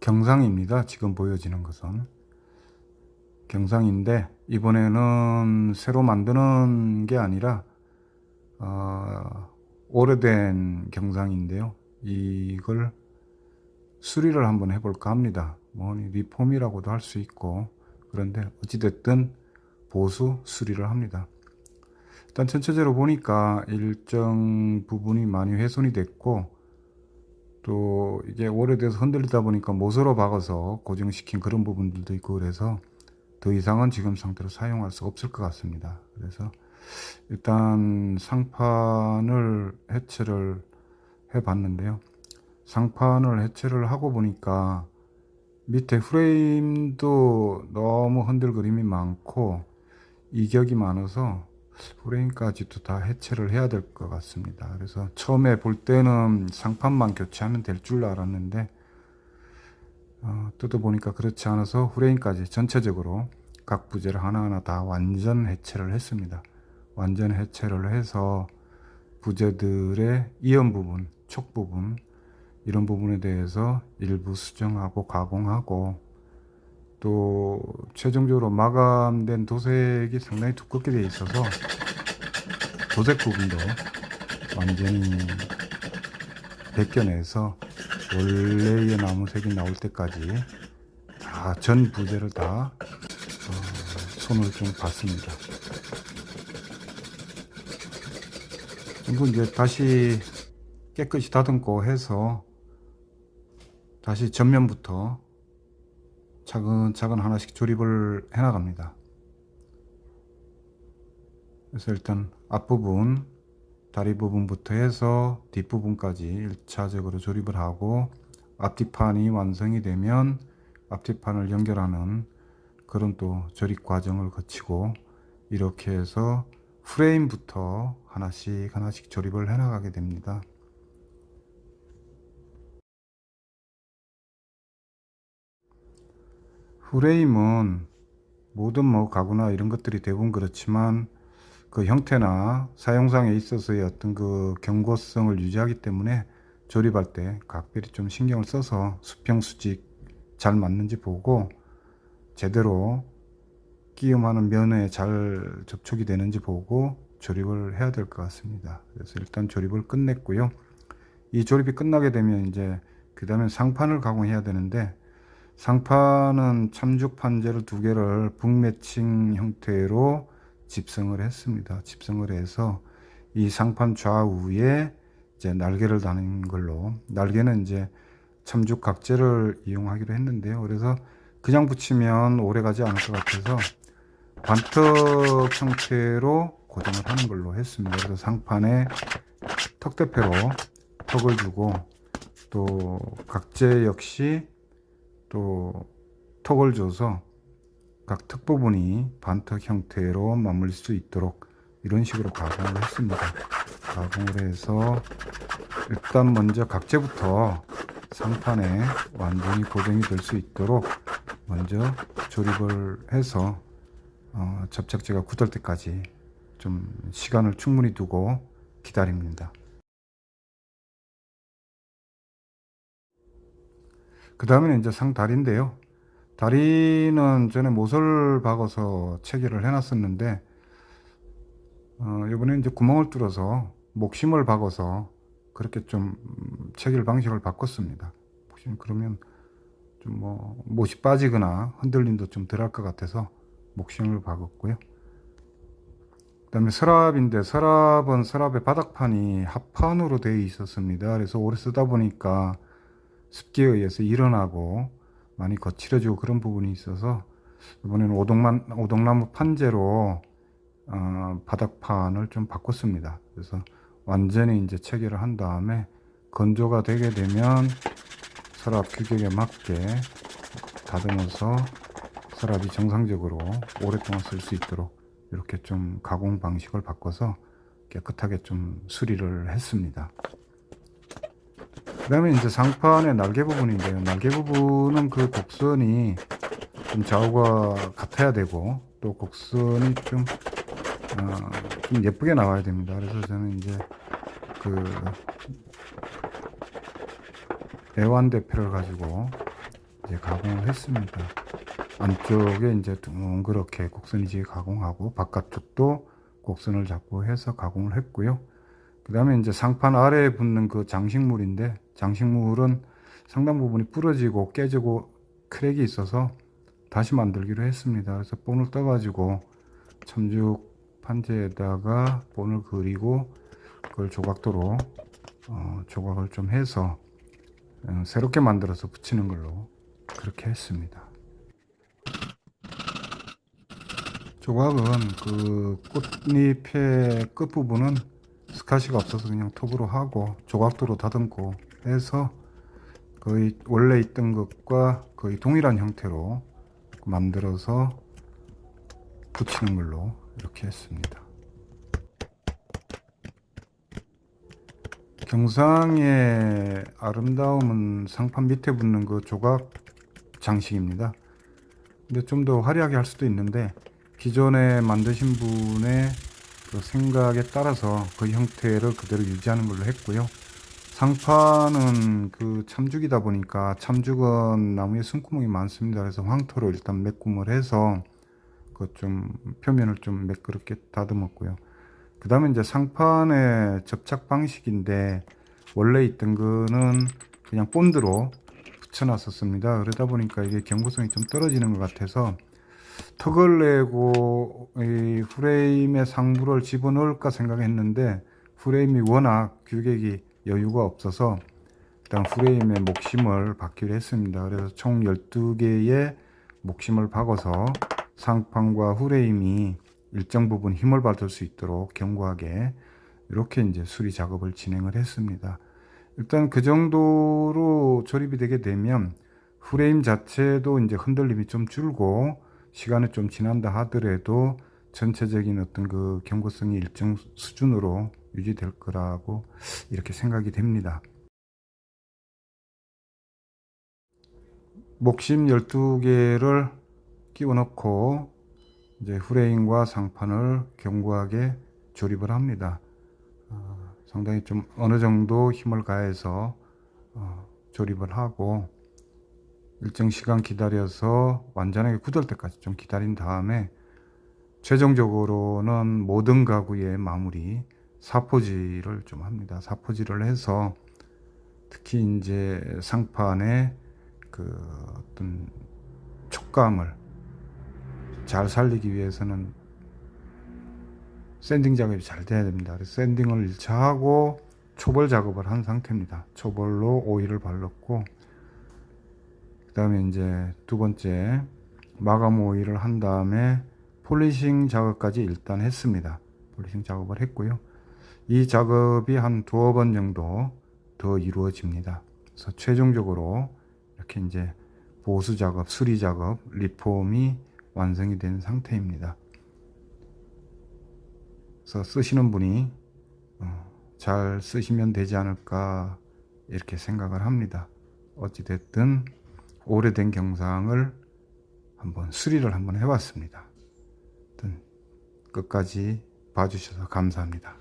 경상입니다. 지금 보여지는 것은 경상인데, 이번에는 새로 만드는 게 아니라 오래된 경상인데요. 이걸 수리를 한번 해볼까 합니다. 뭐 리폼이라고도 할 수 있고, 그런데 어찌됐든 보수 수리를 합니다. 일단 전체적으로 보니까 일정 부분이 많이 훼손이 됐고, 또 이게 오래돼서 흔들리다 보니까 못으로 박아서 고정시킨 그런 부분들도 있고, 그래서 더 이상은 지금 상태로 사용할 수 없을 것 같습니다. 그래서 일단 상판을 해체를 해 봤는데요. 상판을 해체를 하고 보니까 밑에 프레임도 너무 흔들거림이 많고 이격이 많아서 프레임까지도 다 해체를 해야 될 것 같습니다. 그래서 처음에 볼 때는 상판만 교체하면 될 줄 알았는데 뜯어보니까 그렇지 않아서 프레임까지 전체적으로 각 부재를 하나하나 다 완전 해체를 했습니다. 완전 해체를 해서 부재들의 이연 부분, 촉 부분, 이런 부분에 대해서 일부 수정하고 가공하고, 또 최종적으로 마감된 도색이 상당히 두껍게 되어 있어서 도색 부분도 완전히 벗겨내서 원래의 나무색이 나올 때까지 다 전 부재를 다 손을 좀 봤습니다. 그리고 이제 다시 깨끗이 다듬고 해서 다시 전면부터 차근차근 하나씩 조립을 해 나갑니다. 그래서 일단 앞부분, 다리 부분부터 해서 뒷부분까지 1차적으로 조립을 하고, 앞뒤판이 완성이 되면 앞뒤판을 연결하는 그런 또 조립 과정을 거치고, 이렇게 해서 프레임부터 하나씩 하나씩 조립을 해 나가게 됩니다. 프레임은 모든 뭐 가구나 이런 것들이 대부분 그렇지만 그 형태나 사용상에 있어서의 어떤 그 견고성을 유지하기 때문에 조립할 때 각별히 좀 신경을 써서 수평 수직 잘 맞는지 보고 제대로 끼움하는 면에 잘 접촉이 되는지 보고 조립을 해야 될 것 같습니다. 그래서 일단 조립을 끝냈고요. 이 조립이 끝나게 되면 이제 그 다음에 상판을 가공해야 되는데, 상판은 참죽 판재를 2개를 북매칭 형태로 집성을 했습니다. 집성을 해서 이 상판 좌우에 이제 날개를 다는 걸로, 날개는 이제 참죽 각재를 이용하기로 했는데요. 그래서 그냥 붙이면 오래 가지 않을 것 같아서 반턱 형태로 고정을 하는 걸로 했습니다. 그래서 상판에 턱대패로 턱을 주고, 또 각재 역시 또 턱을 줘서 각 턱 부분이 반턱 형태로 맞물릴 수 있도록 이런 식으로 가공을 했습니다. 가공을 해서 일단 먼저 각재부터 상판에 완전히 고정이 될 수 있도록 먼저 조립을 해서 접착제가 굳을 때까지 좀 시간을 충분히 두고 기다립니다. 그 다음에는 이제 상다리인데요. 다리는 전에 못을 박아서 체결을 해놨었는데, 이번에 이제 구멍을 뚫어서 목심을 박아서 그렇게 좀 체결 방식을 바꿨습니다. 혹시 그러면 좀 뭐 못이 빠지거나 흔들림도 좀 덜 할 것 같아서 목심을 박았고요. 그 다음에 서랍인데, 서랍은 서랍의 바닥판이 합판으로 되어 있었습니다. 그래서 오래 쓰다 보니까 습기에 의해서 일어나고 많이 거칠어지고 그런 부분이 있어서 이번에는 오동나무 판재로 바닥판을 좀 바꿨습니다. 그래서 완전히 이제 체결을 한 다음에 건조가 되게 되면 서랍 규격에 맞게 다듬어서 서랍이 정상적으로 오랫동안 쓸 수 있도록 이렇게 좀 가공 방식을 바꿔서 깨끗하게 좀 수리를 했습니다. 그 다음에 이제 상판의 날개 부분인데요. 날개 부분은 그 곡선이 좀 좌우가 같아야 되고, 또 곡선이 좀 예쁘게 나와야 됩니다. 그래서 저는 이제 그 애완대표를 가지고 이제 가공을 했습니다. 안쪽에 이제 둥그렇게 곡선이지게 가공하고 바깥쪽도 곡선을 잡고 해서 가공을 했고요. 그 다음에 이제 상판 아래에 붙는 그 장식물인데, 장식물은 상당 부분이 부러지고 깨지고 크랙이 있어서 다시 만들기로 했습니다. 그래서 본을 떠가지고 참죽 판재에다가 본을 그리고 그걸 조각도로 조각을 좀 해서 새롭게 만들어서 붙이는 걸로 그렇게 했습니다. 조각은 그 꽃잎의 끝부분은 스카시가 없어서 그냥 톱으로 하고 조각도로 다듬고 해서 거의 원래 있던 것과 거의 동일한 형태로 만들어서 붙이는 걸로 이렇게 했습니다. 경상의 아름다움은 상판 밑에 붙는 그 조각 장식입니다. 근데 좀 더 화려하게 할 수도 있는데 기존에 만드신 분의 그 생각에 따라서 그 형태를 그대로 유지하는 걸로 했고요. 상판은 그 참죽이다 보니까 참죽은 나무에 숨구멍이 많습니다. 그래서 황토로 일단 매꿈을 해서 그 좀 표면을 좀 매끄럽게 다듬었고요. 그 다음에 이제 상판의 접착 방식인데 원래 있던 거는 그냥 본드로 붙여놨었습니다. 그러다 보니까 이게 경고성이 좀 떨어지는 것 같아서 턱을 내고 이 프레임에 상부를 집어넣을까 생각했는데 프레임이 워낙 규격이 여유가 없어서 일단 프레임의 목심을 박기로 했습니다. 그래서 총 12개의 목심을 박아서 상판과 프레임이 일정 부분 힘을 받을 수 있도록 견고하게 이렇게 이제 수리 작업을 진행을 했습니다. 일단 그 정도로 조립이 되게 되면 프레임 자체도 이제 흔들림이 좀 줄고 시간이 좀 지난다 하더라도 전체적인 어떤 그 견고성이 일정 수준으로 유지될 거라고 이렇게 생각이 됩니다. 목심 12개를 끼워 넣고 이제 프레임과 상판을 견고하게 조립을 합니다. 상당히 좀 어느 정도 힘을 가해서 조립을 하고 일정 시간 기다려서 완전하게 굳을 때까지 좀 기다린 다음에 최종적으로는 모든 가구의 마무리 사포질을 좀 합니다. 사포질을 해서 특히 이제 상판의 그 어떤 촉감을 잘 살리기 위해서는 샌딩 작업이 잘 돼야 됩니다. 그래서 샌딩을 1차 하고 초벌 작업을 한 상태입니다. 초벌로 오일을 발랐고 그 다음에 이제 두 번째 마감 오일을 한 다음에 폴리싱 작업까지 일단 했습니다. 폴리싱 작업을 했고요. 이 작업이 한 두어 번 정도 더 이루어집니다. 그래서 최종적으로 이렇게 이제 보수 작업, 수리 작업, 리폼이 완성이 된 상태입니다. 그래서 쓰시는 분이 잘 쓰시면 되지 않을까 이렇게 생각을 합니다. 어찌됐든 오래된 경상을 한번 수리를 한번 해봤습니다. 끝까지 봐주셔서 감사합니다.